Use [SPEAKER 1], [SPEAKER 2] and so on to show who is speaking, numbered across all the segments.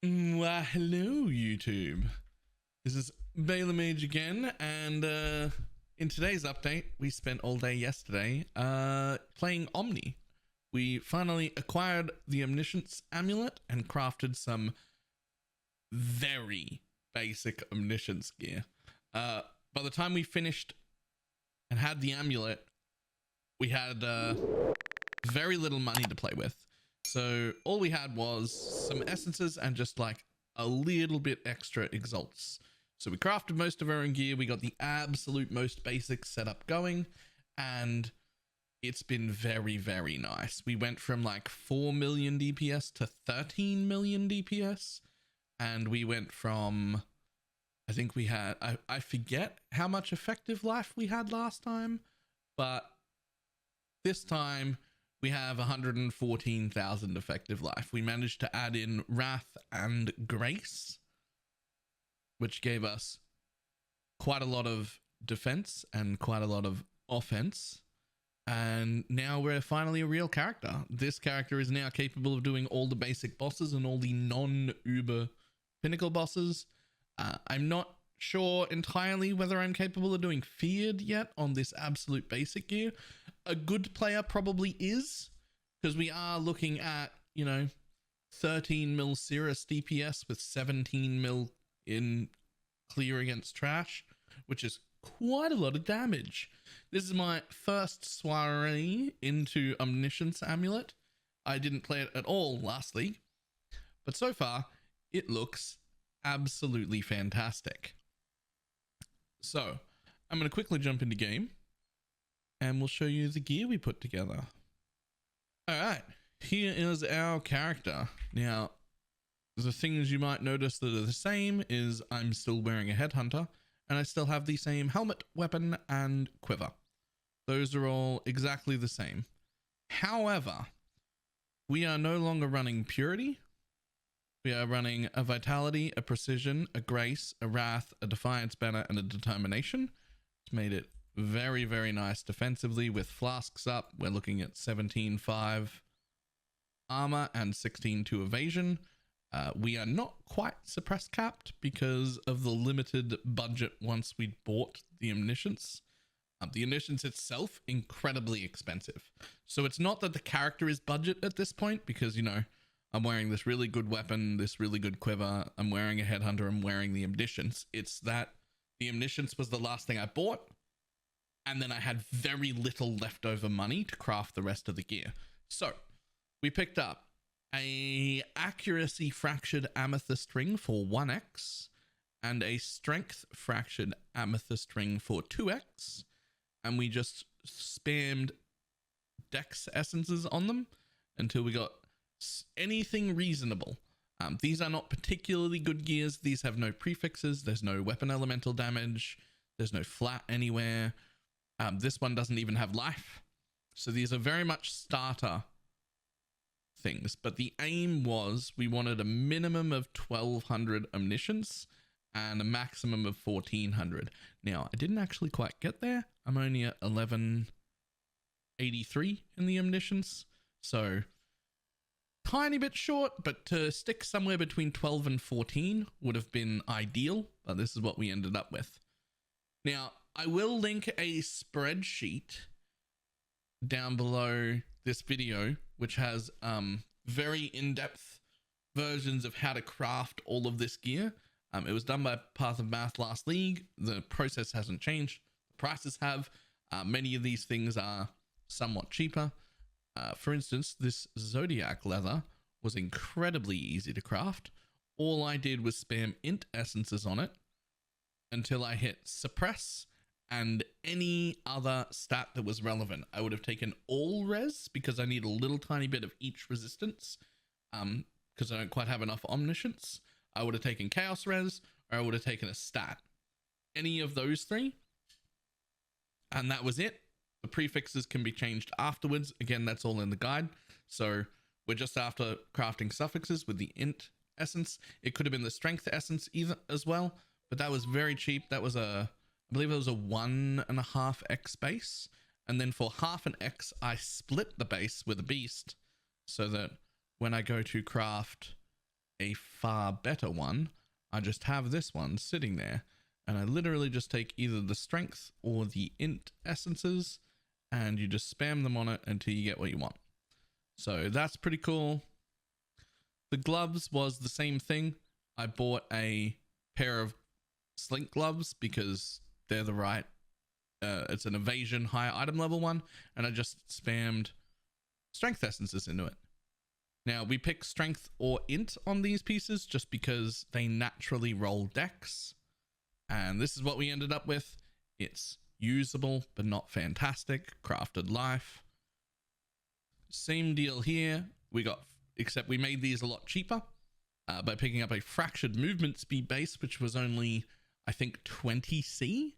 [SPEAKER 1] Well, hello YouTube. This is BalorMage again, and in today's update, we spent all day yesterday playing Omni. We finally acquired the Omniscience amulet and crafted some very basic Omniscience gear. By the time we finished and had the amulet, we had very little money to play with. So all we had was some essences and just like a little bit extra exalts. So we crafted most of our own gear. We got the absolute most basic setup going, and it's been very, very nice. We went from like 4 million DPS to 13 million DPS. And we went from, I think we had, I forget how much effective life we had last time, but this time we have 114,000 effective life. We managed to add in Wrath and Grace, which gave us quite a lot of defense and quite a lot of offense. And now we're finally a real character. This character is now capable of doing all the basic bosses and all the non-Uber pinnacle bosses. I'm not sure entirely whether I'm capable of doing feared yet on this absolute basic gear. A good player probably is, because we are looking at, 13 mil Cirrus DPS with 17 mil in clear against trash, which is quite a lot of damage. This is my first soiree into Omniscience amulet. I didn't play it at all last league, but so far it looks absolutely fantastic. So I'm going to quickly jump into game and we'll show you the gear we put together. All right, here is our character. Now, the things you might notice that are the same is I'm still wearing a headhunter and I still have the same helmet, weapon, and quiver. Those are all exactly the same. However, we are no longer running purity. We are running a vitality, a precision, a grace, a wrath, a defiance banner, and a determination. It's made it very, very nice defensively with flasks up. We're looking at 17.5 armor and 16.2 evasion. We are not quite suppress capped because of the limited budget once we bought the Omniscience. The Omniscience itself, incredibly expensive. So it's not that the character is budget at this point because, I'm wearing this really good weapon, this really good quiver, I'm wearing a headhunter, I'm wearing the Omniscience. It's that the Omniscience was the last thing I bought, and then I had very little leftover money to craft the rest of the gear. So we picked up a accuracy fractured amethyst ring for 1x and a strength fractured amethyst ring for 2x, and we just spammed dex essences on them until we got anything reasonable. These are not particularly good gears. These have no prefixes. There's no weapon elemental damage. There's no flat anywhere. This one doesn't even have life. So these are very much starter things. But the aim was we wanted a minimum of 1200 Omniscience and a maximum of 1400. Now, I didn't actually quite get there. I'm only at 1183 in the Omniscience. So tiny bit short, but to stick somewhere between 12 and 14 would have been ideal, but this is what we ended up with. Now, I will link a spreadsheet down below this video, which has very in-depth versions of how to craft all of this gear. It was done by Path of Math last league. The process hasn't changed. The prices have. Many of these things are somewhat cheaper. For instance, this Zodiac leather was incredibly easy to craft. All I did was spam int essences on it until I hit suppress and any other stat that was relevant. I would have taken all res because I need a little tiny bit of each resistance because I don't quite have enough Omniscience. I would have taken chaos res, or I would have taken a stat. Any of those three, and that was it. The prefixes can be changed afterwards. Again, that's all in the guide. So we're just after crafting suffixes with the int essence. It could have been the strength essence either as well, but that was very cheap. That was I believe it was a 1.5x base. And then for half an X, I split the base with a beast so that when I go to craft a far better one, I just have this one sitting there, and I literally just take either the strength or the int essences, and you just spam them on it until you get what you want. So that's pretty cool. The gloves was the same thing. I bought a pair of slink gloves because they're the right, it's an evasion higher item level one, and I just spammed strength essences into it. Now we pick strength or int on these pieces just because they naturally roll dex, and this is what we ended up with. It's usable but not fantastic. Crafted life. Same deal here. We got, except we made these a lot cheaper by picking up a fractured movement speed base, which was only, I think, 20C,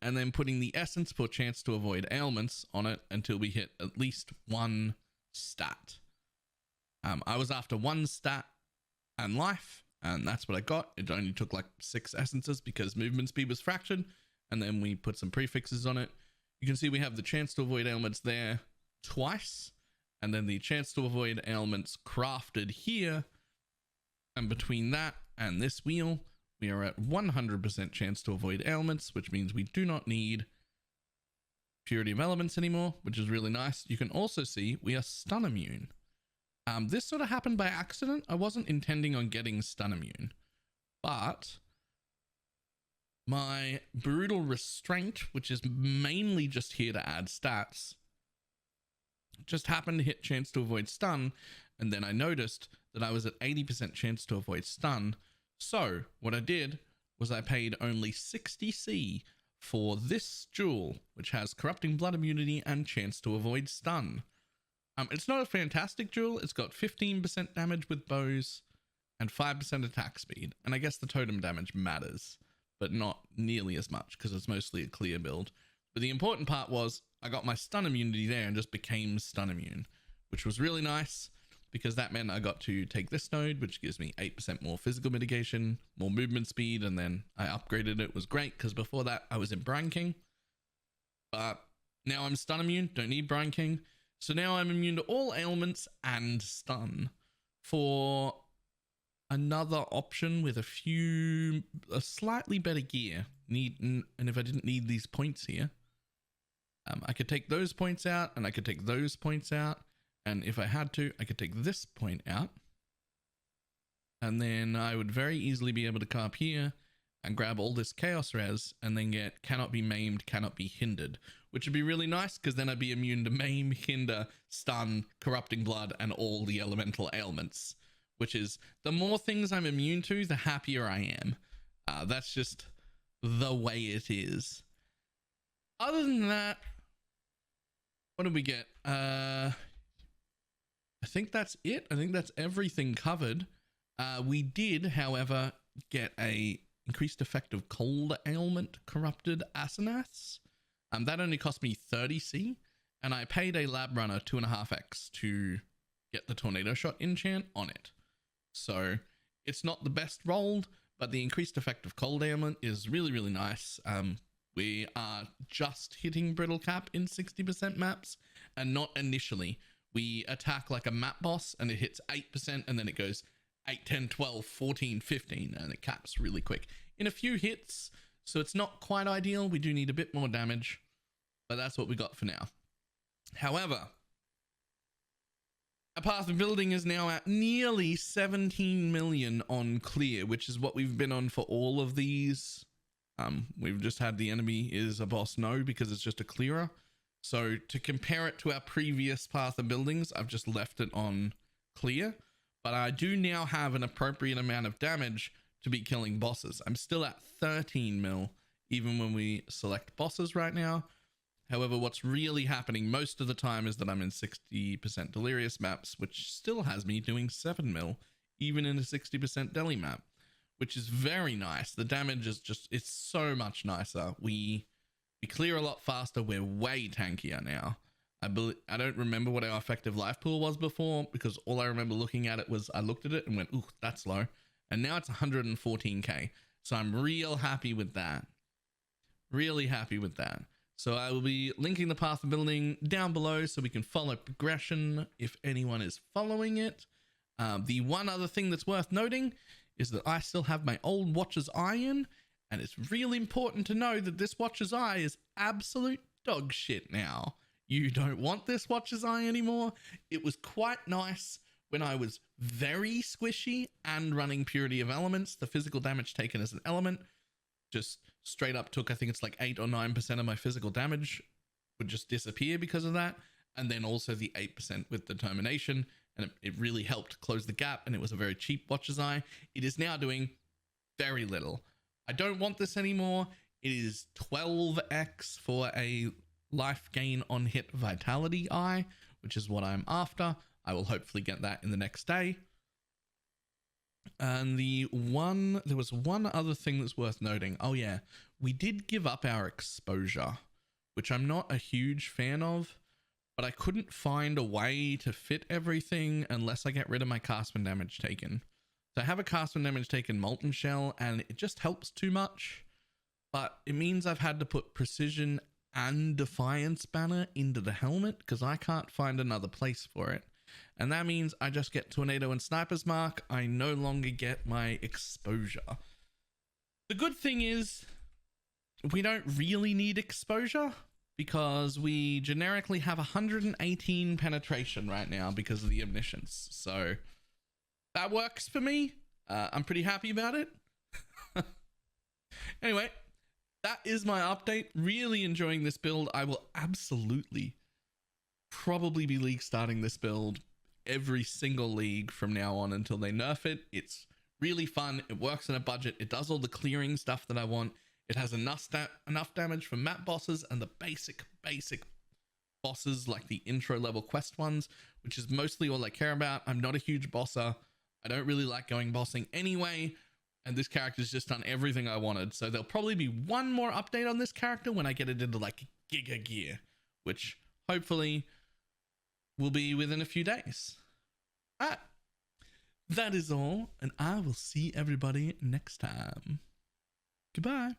[SPEAKER 1] and then putting the essence for chance to avoid ailments on it until we hit at least one stat. I was after one stat and life, and that's what I got. It only took like 6 essences because movement speed was fractured, and then we put some prefixes on it. You can see we have the chance to avoid ailments there twice, and then the chance to avoid ailments crafted here. And between that and this wheel, we are at 100% chance to avoid ailments, which means we do not need purity of elements anymore, which is really nice. You can also see we are stun immune. This sort of happened by accident. I wasn't intending on getting stun immune, but my brutal restraint, which is mainly just here to add stats, just happened to hit chance to avoid stun, and then I noticed that I was at 80% chance to avoid stun. So what I did was I paid only 60C for this jewel, which has corrupting blood immunity and chance to avoid stun. It's not a fantastic jewel. It's got 15% damage with bows and 5% attack speed, and I guess the totem damage matters, but not nearly as much because it's mostly a clear build. But the important part was I got my stun immunity there and just became stun immune, which was really nice because that meant I got to take this node, which gives me 8% more physical mitigation, more movement speed, and then I upgraded it. It was great because before that I was in Brine King, but now I'm stun immune, don't need Brine King. So now I'm immune to all ailments and stun for another option with a slightly better gear. And if I didn't need these points here, I could take those points out, and I could take those points out, and if I had to, I could take this point out, and then I would very easily be able to come up here and grab all this chaos res, and then get cannot be maimed, cannot be hindered, which would be really nice because then I'd be immune to maim, hinder, stun, corrupting blood, and all the elemental ailments, which is the more things I'm immune to, the happier I am. That's just the way it is. Other than that, what did we get? I think that's it. I think that's everything covered. We did, however, get a increased effect of cold ailment corrupted Asenaths. That only cost me 30C, and I paid a lab runner 2.5x to get the tornado shot enchant on it. So it's not the best rolled, but the increased effect of cold ailment is really, really nice. We are just hitting brittle cap in 60% maps, and not initially. We attack like a map boss and it hits 8%, and then it goes 8, 10, 12, 14, 15, and it caps really quick in a few hits. So it's not quite ideal. We do need a bit more damage, but that's what we got for now. However, our path of building is now at nearly 17 million on clear, which is what we've been on for all of these. We've just had the enemy is a boss no because it's just a clearer. So to compare it to our previous path of buildings, I've just left it on clear, but I do now have an appropriate amount of damage to be killing bosses. I'm still at 13 mil, even when we select bosses right now. However, what's really happening most of the time is that I'm in 60% delirious maps, which still has me doing 7 mil, even in a 60% deli map, which is very nice. The damage is just, it's so much nicer. We clear a lot faster. We're way tankier now. I don't remember what our effective life pool was before, because all I remember looking at it was I looked at it and went, ooh, that's low. And now it's 114k. So I'm real happy with that. Really happy with that. So I will be linking the path of building down below so we can follow progression if anyone is following it. The one other thing that's worth noting is that I still have my old watch's eye in, and it's really important to know that this watch's eye is absolute dog shit now. You don't want this watch's eye anymore. It was quite nice when I was very squishy and running Purity of Elements. The physical damage taken as an element just straight up took, I think it's like 8 or 9% of my physical damage would just disappear because of that. And then also the 8% with determination. And it really helped close the gap, and it was a very cheap watch's eye. It is now doing very little. I don't want this anymore. It is 12x for a life gain on hit vitality eye, which is what I'm after. I will hopefully get that in the next day. And there was one other thing that's worth noting. Oh yeah, we did give up our exposure, which I'm not a huge fan of, but I couldn't find a way to fit everything unless I get rid of my castman damage taken. So I have a castman damage taken Molten Shell, and it just helps too much, but it means I've had to put Precision and Defiance banner into the helmet because I can't find another place for it. And that means I just get Tornado and Sniper's Mark. I no longer get my exposure. The good thing is we don't really need exposure because we generically have 118 penetration right now because of the Omniscience. So that works for me. I'm pretty happy about it. Anyway, that is my update. Really enjoying this build. I will absolutely probably be league starting this build every single league from now on until they nerf it. It's really fun. It works in a budget. It does all the clearing stuff that I want. It has enough damage for map bosses and the basic bosses, like the intro level quest ones, which is mostly all I care about. I'm not a huge bosser. I don't really like going bossing anyway, and this character's just done everything I wanted. So there'll probably be one more update on this character when I get it into like Giga Gear, which hopefully will be within a few days. Alright, that is all, and I will see everybody next time. Goodbye.